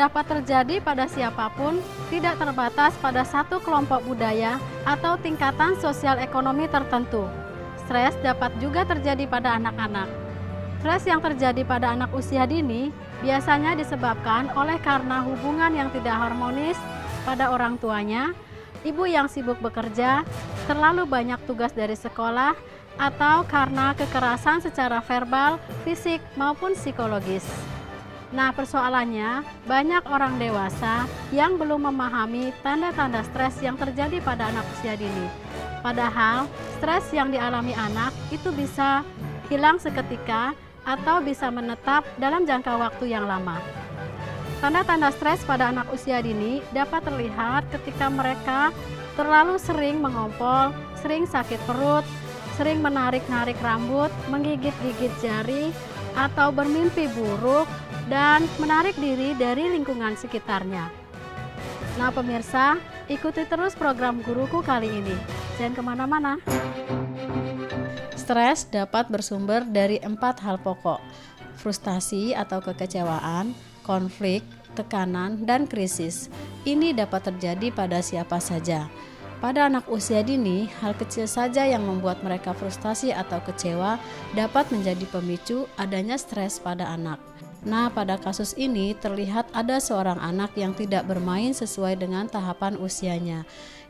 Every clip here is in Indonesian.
dapat terjadi pada siapapun, tidak terbatas pada satu kelompok budaya atau tingkatan sosial ekonomi tertentu. Stres dapat juga terjadi pada anak-anak. Stres yang terjadi pada anak usia dini biasanya disebabkan oleh karena hubungan yang tidak harmonis pada orang tuanya, ibu yang sibuk bekerja, terlalu banyak tugas dari sekolah, atau karena kekerasan secara verbal, fisik, maupun psikologis. Nah, persoalannya, banyak orang dewasa yang belum memahami tanda-tanda stres yang terjadi pada anak usia dini. Padahal, stres yang dialami anak itu bisa hilang seketika atau bisa menetap dalam jangka waktu yang lama. Tanda-tanda stres pada anak usia dini dapat terlihat ketika mereka terlalu sering mengompol, sering sakit perut, sering menarik-narik rambut, menggigit-gigit jari, atau bermimpi buruk, dan menarik diri dari lingkungan sekitarnya. Nah pemirsa, ikuti terus program Guruku kali ini. Jangan kemana-mana. Stres dapat bersumber dari 4 hal pokok: frustasi atau kekecewaan, konflik, tekanan, dan krisis. Ini dapat terjadi pada siapa saja. Pada anak usia dini, hal kecil saja yang membuat mereka frustasi atau kecewa dapat menjadi pemicu adanya stres pada anak. Nah, pada kasus ini terlihat ada seorang anak yang tidak bermain sesuai dengan tahapan usianya.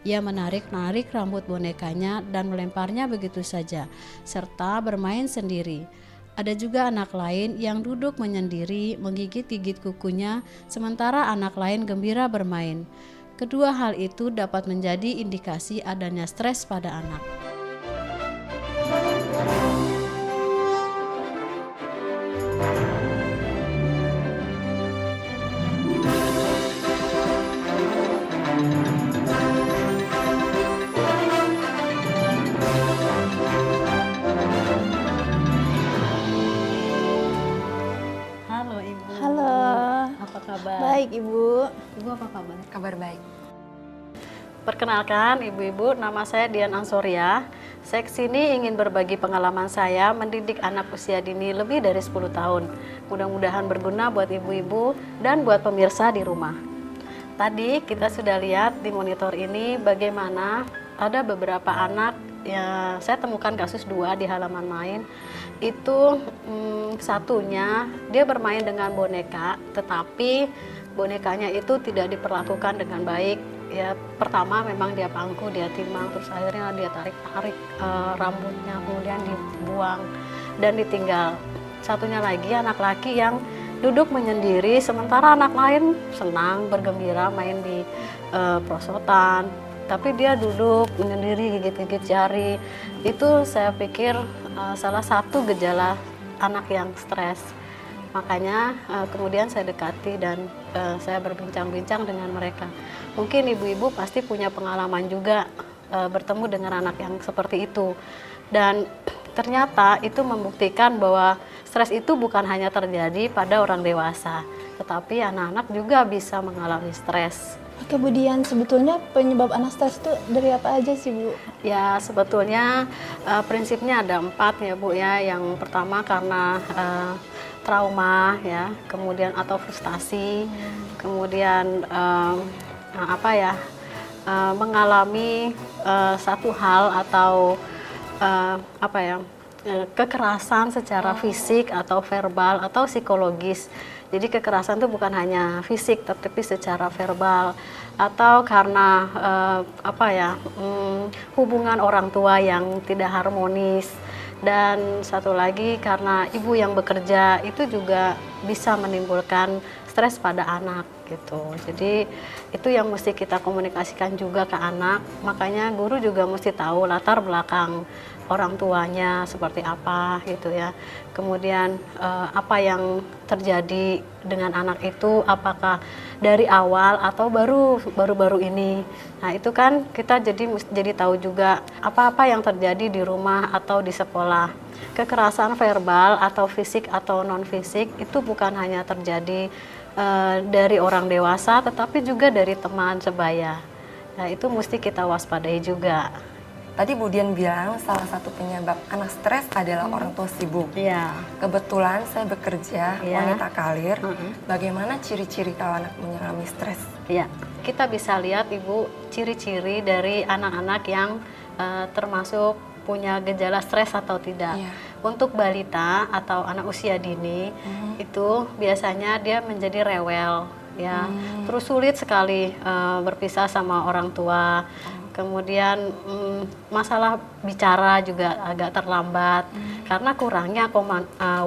Ia menarik-narik rambut bonekanya dan melemparnya begitu saja, serta bermain sendiri. Ada juga anak lain yang duduk menyendiri, menggigit-gigit kukunya, sementara anak lain gembira bermain. Kedua hal itu dapat menjadi indikasi adanya stres pada anak. Halo Ibu. Halo. Apa kabar? Baik Ibu. Ibu apa kabar? Kabar baik. Perkenalkan Ibu-Ibu, nama saya Dian Ansoria. Saya kesini ingin berbagi pengalaman saya mendidik anak usia dini lebih dari 10 tahun. Mudah-mudahan berguna buat Ibu-Ibu dan buat pemirsa di rumah. Tadi kita sudah lihat di monitor ini bagaimana ada beberapa anak, ya saya temukan kasus 2 di halaman lain. Itu satunya dia bermain dengan boneka, tetapi bonekanya itu tidak diperlakukan dengan baik. Ya pertama memang dia pangku, dia timang, terus akhirnya dia tarik-tarik rambutnya, kemudian dibuang dan ditinggal. Satunya lagi anak laki yang duduk menyendiri, sementara anak lain senang, bergembira main di perosotan, tapi dia duduk menyendiri, gigit-gigit jari. Itu saya pikir salah satu gejala anak yang stres. Makanya kemudian saya dekati dan saya berbincang-bincang dengan mereka. Mungkin ibu-ibu pasti punya pengalaman juga bertemu dengan anak yang seperti itu. Dan ternyata itu membuktikan bahwa stres itu bukan hanya terjadi pada orang dewasa, tetapi anak-anak juga bisa mengalami stres. Oke Bu Dian, sebetulnya penyebab anak stres itu dari apa aja sih Bu? Ya sebetulnya prinsipnya ada 4 ya Bu ya. Yang pertama karena trauma ya, kemudian atau frustasi, kemudian mengalami satu hal atau kekerasan secara fisik atau verbal atau psikologis. Jadi kekerasan itu bukan hanya fisik, tetapi secara verbal, atau karena hubungan orang tua yang tidak harmonis. Dan satu lagi karena ibu yang bekerja itu juga bisa menimbulkan stres pada anak gitu. Jadi itu yang mesti kita komunikasikan juga ke anak. Makanya guru juga mesti tahu latar belakang orang tuanya seperti apa gitu ya. Kemudian apa yang terjadi dengan anak itu, apakah dari awal atau baru-baru ini. Nah itu kan kita jadi tahu juga apa-apa yang terjadi di rumah atau di sekolah. Kekerasan verbal atau fisik atau non fisik itu bukan hanya terjadi dari orang dewasa, tetapi juga dari teman sebaya. Nah itu mesti kita waspadai juga Tadi Bu Dian bilang salah satu penyebab anak stres adalah orang tua sibuk. Iya. Kebetulan saya bekerja Iya. wanita karir. Bagaimana ciri-ciri kalau anak mengalami stres? Iya, kita bisa lihat Ibu ciri-ciri dari anak-anak yang termasuk punya gejala stres atau tidak. Iya. Untuk balita atau anak usia dini itu biasanya dia menjadi rewel, ya, terus sulit sekali berpisah sama orang tua. Kemudian masalah bicara juga agak terlambat karena kurangnya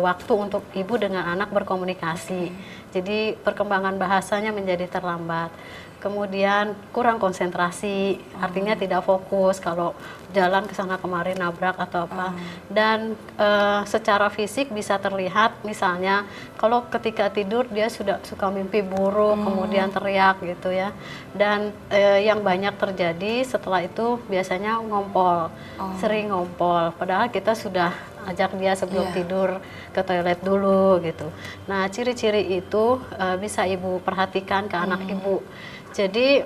waktu untuk ibu dengan anak berkomunikasi. Jadi perkembangan bahasanya menjadi terlambat. Kemudian kurang konsentrasi, artinya tidak fokus kalau jalan ke sana kemari nabrak atau apa. Dan secara fisik bisa terlihat misalnya kalau ketika tidur dia sudah suka mimpi buruk, kemudian teriak gitu ya. Dan yang banyak terjadi setelah itu biasanya ngompol, sering ngompol. Padahal kita sudah ajak dia sebelum tidur ke toilet dulu gitu. Nah, ciri-ciri itu bisa ibu perhatikan ke anak ibu. Jadi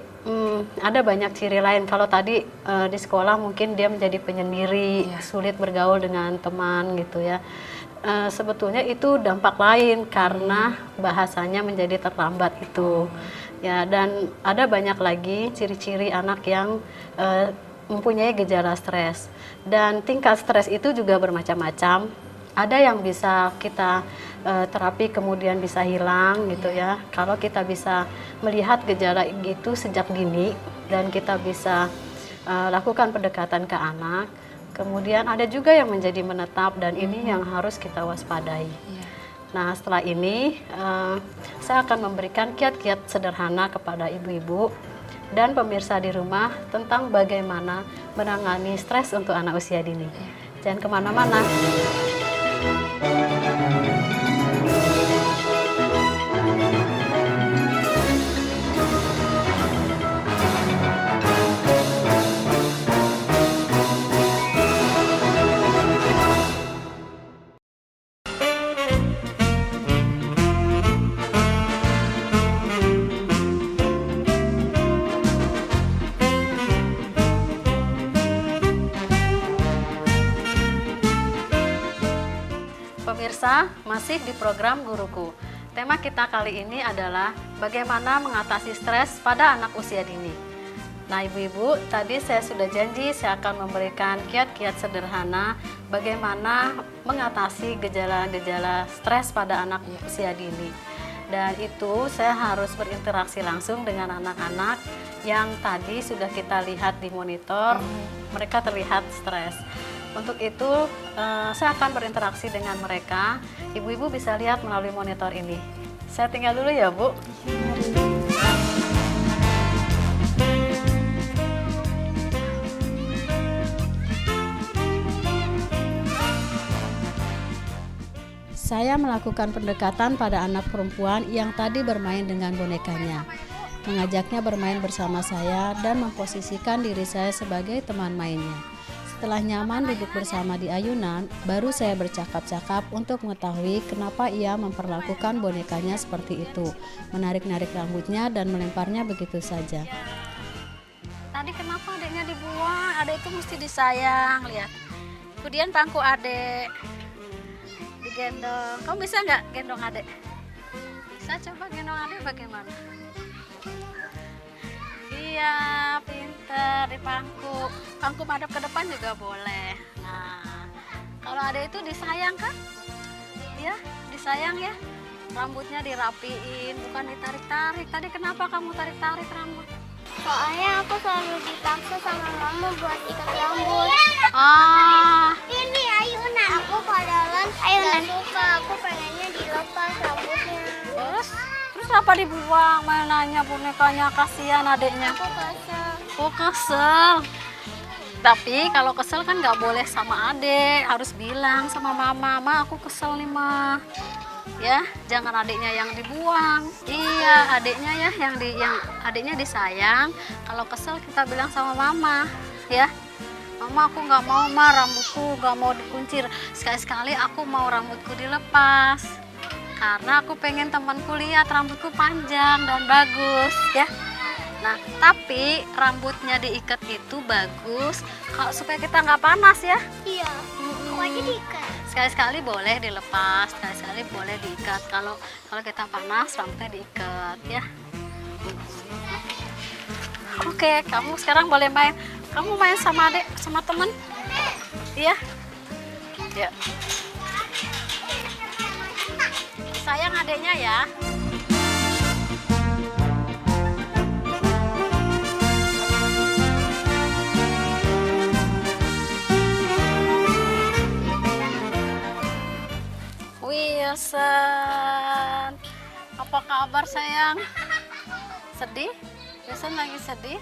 ada banyak ciri lain. Kalau tadi di sekolah mungkin dia menjadi penyendiri, sulit bergaul dengan teman gitu ya. Sebetulnya itu dampak lain karena bahasanya menjadi terlambat itu. Ya, dan ada banyak lagi ciri-ciri anak yang mempunyai gejala stres. Dan tingkat stres itu juga bermacam-macam. Ada yang bisa kita terapi kemudian bisa hilang gitu ya. Kalau kita bisa melihat gejala gitu sejak dini dan kita bisa lakukan pendekatan ke anak. Kemudian ada juga yang menjadi menetap dan ini yang harus kita waspadai. Nah, setelah ini saya akan memberikan kiat-kiat sederhana kepada ibu-ibu dan pemirsa di rumah tentang bagaimana menangani stres untuk anak usia dini. Jangan kemana-mana. Pemirsa, masih di program Guruku. Tema kita kali ini adalah bagaimana mengatasi stres pada anak usia dini. Nah, ibu-ibu, tadi saya sudah janji saya akan memberikan kiat-kiat sederhana bagaimana mengatasi gejala-gejala stres pada anak usia dini. Dan itu saya harus berinteraksi langsung dengan anak-anak yang tadi sudah kita lihat di monitor, mereka terlihat stres. Untuk itu saya akan berinteraksi dengan mereka. Ibu-ibu bisa lihat melalui monitor ini. Saya tinggal dulu ya, Bu. Saya melakukan pendekatan pada anak perempuan yang tadi bermain dengan bonekanya. Mengajaknya bermain bersama saya dan memposisikan diri saya sebagai teman mainnya. Setelah nyaman duduk bersama di ayunan, baru saya bercakap-cakap untuk mengetahui kenapa ia memperlakukan bonekanya seperti itu, menarik-narik rambutnya dan melemparnya begitu saja. Tadi kenapa adeknya dibuang? Adek itu mesti disayang, lihat. Kemudian pangku adek, digendong. Kamu bisa nggak gendong adek? Bisa, coba gendong adek bagaimana? Iya, pinter, di pangku. Pangku madep ke depan juga boleh. Nah, kalau adek itu disayang kan? Ya, disayang ya. Rambutnya dirapiin, bukan ditarik-tarik. Tadi kenapa kamu tarik-tarik rambut? Soalnya aku selalu dipaksa sama mama buat ikat rambut. Ini ayunan. Aku padahal ayunan suka. Aku pengennya dilepas rambutnya. Terus kenapa dibuang? Mainannya bonekanya, kasihan adeknya. Aku kesel. Oh, kesel. Tapi kalau kesel kan nggak boleh sama adek, harus bilang sama mama, "Ma, aku kesel nih, Ma." Ya, jangan adiknya yang dibuang. Iya, adiknya ya yang adiknya disayang. Kalau kesel kita bilang sama mama, ya. "Mama, aku nggak mau, Ma, rambutku nggak mau dikuncir. Sekali-sekali aku mau rambutku dilepas. Karena aku pengen temanku lihat rambutku panjang dan bagus, ya." Nah, tapi rambutnya diikat itu bagus kalau supaya kita nggak panas ya. Iya. Aku aja diikat. Sekali-sekali boleh dilepas, sekali-sekali boleh diikat. Kalau kita panas, rambutnya diikat ya. Oke, kamu sekarang boleh main. Kamu main sama adik, sama temen? Iya. Ya. Sayang adiknya ya. Wilson, apa kabar sayang? Sedih? Wilson lagi sedih?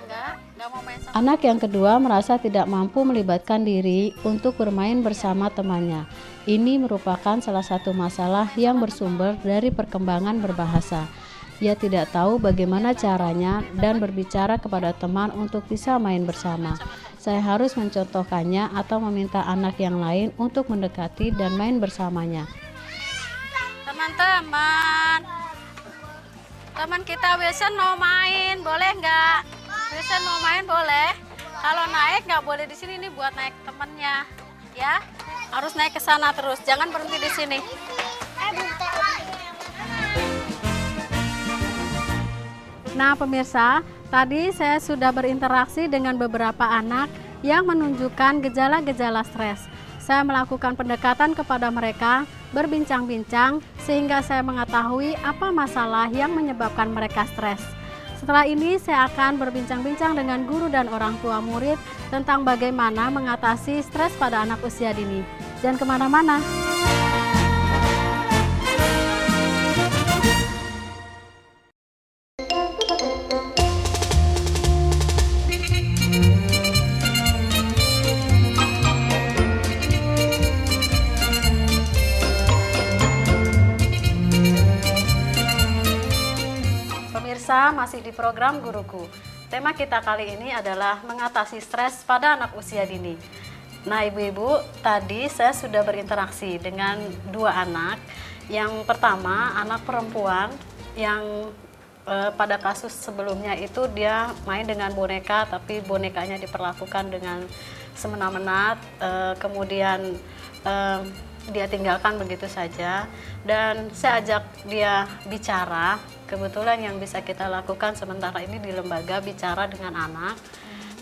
Enggak mau main sama. Anak yang kedua merasa tidak mampu melibatkan diri untuk bermain bersama temannya. Ini merupakan salah satu masalah yang bersumber dari perkembangan berbahasa. Ia tidak tahu bagaimana caranya dan berbicara kepada teman untuk bisa main bersama. Saya harus mencontohkannya atau meminta anak yang lain untuk mendekati dan main bersamanya. Teman-teman, teman kita Wilson mau main, boleh nggak? Wilson mau main boleh. Kalau naik nggak boleh di sini nih, buat naik temennya, ya. Harus naik ke sana terus, jangan berhenti di sini. Nah pemirsa, tadi saya sudah berinteraksi dengan beberapa anak yang menunjukkan gejala-gejala stres. Saya melakukan pendekatan kepada mereka, berbincang-bincang, sehingga saya mengetahui apa masalah yang menyebabkan mereka stres. Setelah ini saya akan berbincang-bincang dengan guru dan orang tua murid tentang bagaimana mengatasi stres pada anak usia dini. Jangan kemana-mana. Pemirsa, masih di program Guruku. Tema kita kali ini adalah mengatasi stres pada anak usia dini. Nah ibu-ibu, tadi saya sudah berinteraksi dengan dua anak. Yang pertama, anak perempuan yang pada kasus sebelumnya itu dia main dengan boneka, tapi bonekanya diperlakukan dengan semena-mena, kemudian dia tinggalkan begitu saja. Dan saya ajak dia bicara. Kebetulan yang bisa kita lakukan sementara ini di lembaga bicara dengan anak.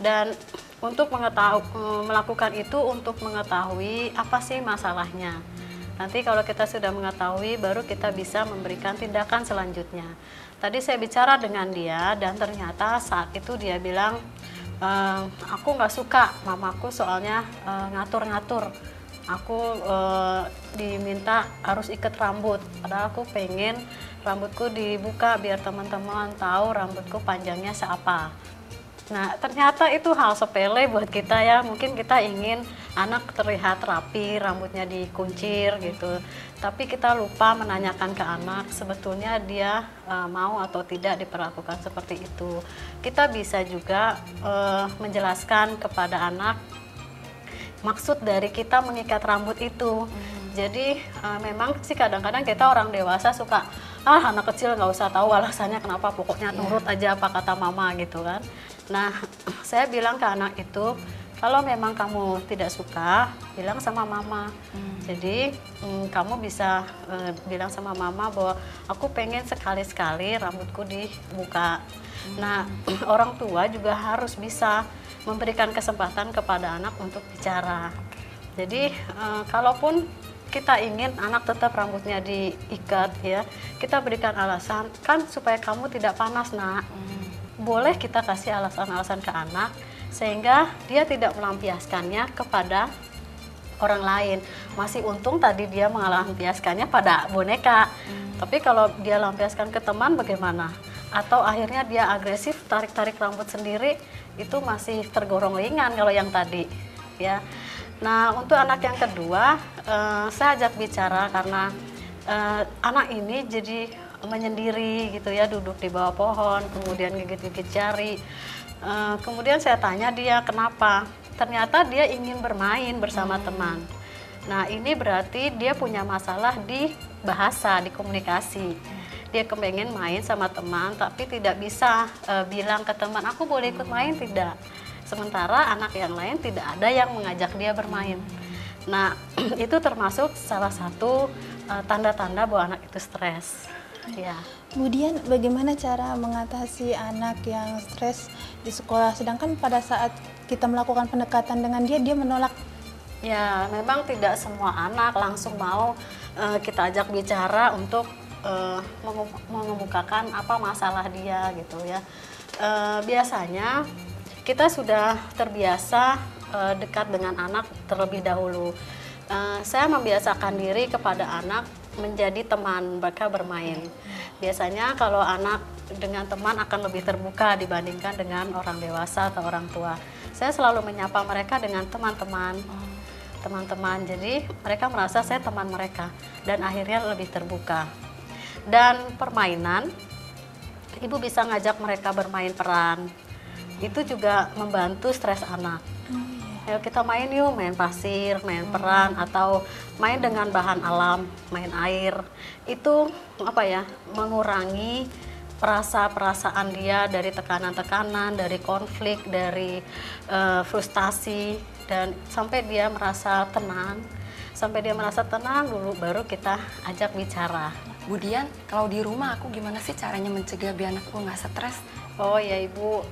Dan untuk melakukan itu untuk mengetahui apa sih masalahnya. Nanti kalau kita sudah mengetahui, baru kita bisa memberikan tindakan selanjutnya. Tadi saya bicara dengan dia dan ternyata saat itu dia bilang, aku nggak suka mamaku soalnya ngatur-ngatur. Aku diminta harus ikat rambut, padahal aku pengen rambutku dibuka biar teman-teman tahu rambutku panjangnya seapa. Nah ternyata itu hal sepele buat kita ya, mungkin kita ingin anak terlihat rapi, rambutnya dikuncir gitu. Tapi kita lupa menanyakan ke anak sebetulnya dia mau atau tidak diperlakukan seperti itu. Kita bisa juga menjelaskan kepada anak maksud dari kita mengikat rambut itu. Jadi memang sih kadang-kadang kita orang dewasa suka anak kecil nggak usah tahu alasannya kenapa, pokoknya nurut aja apa kata mama gitu kan. Nah saya bilang ke anak itu, kalau memang kamu tidak suka bilang sama mama. Jadi kamu bisa bilang sama mama bahwa aku pengen sekali-sekali rambutku dibuka. Nah orang tua juga harus bisa memberikan kesempatan kepada anak untuk bicara. Jadi kalaupun kita ingin anak tetap rambutnya diikat ya, kita berikan alasan kan supaya kamu tidak panas nak. Boleh kita kasih alasan-alasan ke anak sehingga dia tidak melampiaskannya kepada orang lain. Masih untung tadi dia melampiaskannya pada boneka. Tapi kalau dia lampiaskan ke teman bagaimana? Atau akhirnya dia agresif tarik-tarik rambut sendiri, itu masih tergolong ringan kalau yang tadi ya. Nah untuk anak yang kedua saya ajak bicara karena anak ini jadi menyendiri gitu ya, duduk di bawah pohon, kemudian gigit-gigit jari. Kemudian saya tanya dia kenapa, ternyata dia ingin bermain bersama teman. Nah ini berarti dia punya masalah di bahasa, di komunikasi. dia kepengen main sama teman tapi tidak bisa bilang ke teman aku boleh ikut main, tidak. Sementara anak yang lain tidak ada yang mengajak dia bermain. Nah, itu termasuk salah satu tanda-tanda bahwa anak itu stres. Ya. Kemudian bagaimana cara mengatasi anak yang stres di sekolah, sedangkan pada saat kita melakukan pendekatan dengan dia, dia menolak? Ya, memang tidak semua anak langsung mau kita ajak bicara untuk mengemukakan apa masalah dia gitu ya. Biasanya kita sudah terbiasa dekat dengan anak terlebih dahulu. Saya membiasakan diri kepada anak menjadi teman mereka bermain. Biasanya kalau anak dengan teman akan lebih terbuka dibandingkan dengan orang dewasa atau orang tua. Saya selalu menyapa mereka dengan teman-teman. Teman-teman, jadi mereka merasa saya teman mereka dan akhirnya lebih terbuka. Dan permainan, ibu bisa ngajak mereka bermain peran. Itu juga membantu stres anak. Ayo kita main yuk, main pasir, main peran, atau main dengan bahan alam, main air. Itu mengurangi perasaan dia dari tekanan-tekanan, dari konflik, dari frustasi, dan sampai dia merasa tenang. Sampai dia merasa tenang dulu baru kita ajak bicara. Bu Dian, kalau di rumah aku gimana sih caranya mencegah biar anakku nggak stres? Oh ya Ibu,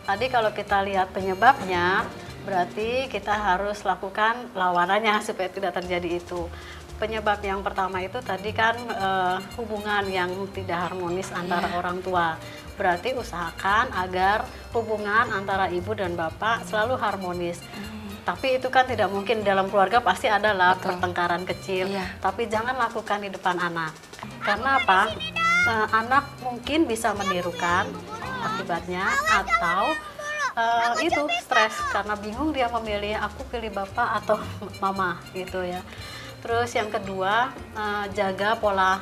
tadi kalau kita lihat penyebabnya, berarti kita harus lakukan lawanannya supaya tidak terjadi itu. Penyebab yang pertama itu tadi kan hubungan yang tidak harmonis antara orang tua. Berarti usahakan agar hubungan antara ibu dan bapak selalu harmonis. Tapi itu kan tidak mungkin, dalam keluarga pasti adalah pertengkaran kecil. Tapi jangan lakukan di depan anak. Karena apa? Anak mungkin bisa menirukan akibatnya, atau itu stres karena bingung dia memilih aku pilih bapak atau mama gitu ya. Terus yang kedua, jaga pola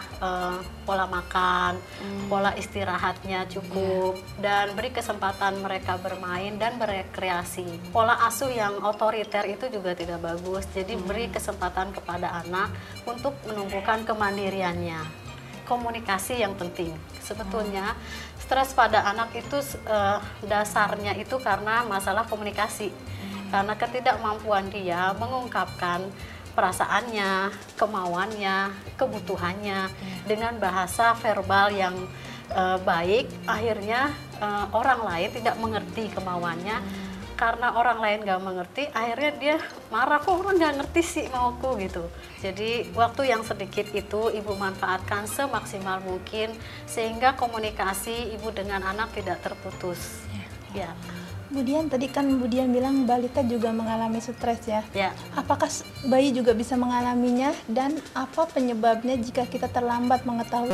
makan, pola istirahatnya cukup, dan beri kesempatan mereka bermain dan berekreasi. Pola asuh yang otoriter itu juga tidak bagus, jadi beri kesempatan kepada anak untuk menumbuhkan kemandiriannya. Komunikasi yang penting. Sebetulnya stres pada anak itu dasarnya itu karena masalah komunikasi. Karena ketidakmampuan dia mengungkapkan perasaannya, kemauannya, kebutuhannya dengan bahasa verbal yang baik, akhirnya orang lain tidak mengerti kemauannya. Karena orang lain gak mengerti, akhirnya dia marah, kok orang gak ngerti sih mauku gitu. Jadi waktu yang sedikit itu ibu manfaatkan semaksimal mungkin sehingga komunikasi ibu dengan anak tidak terputus. Ya. Kemudian tadi kan Bu Dian bilang balita juga mengalami stres ya. Ya. Apakah bayi juga bisa mengalaminya, dan apa penyebabnya jika kita terlambat mengetahui?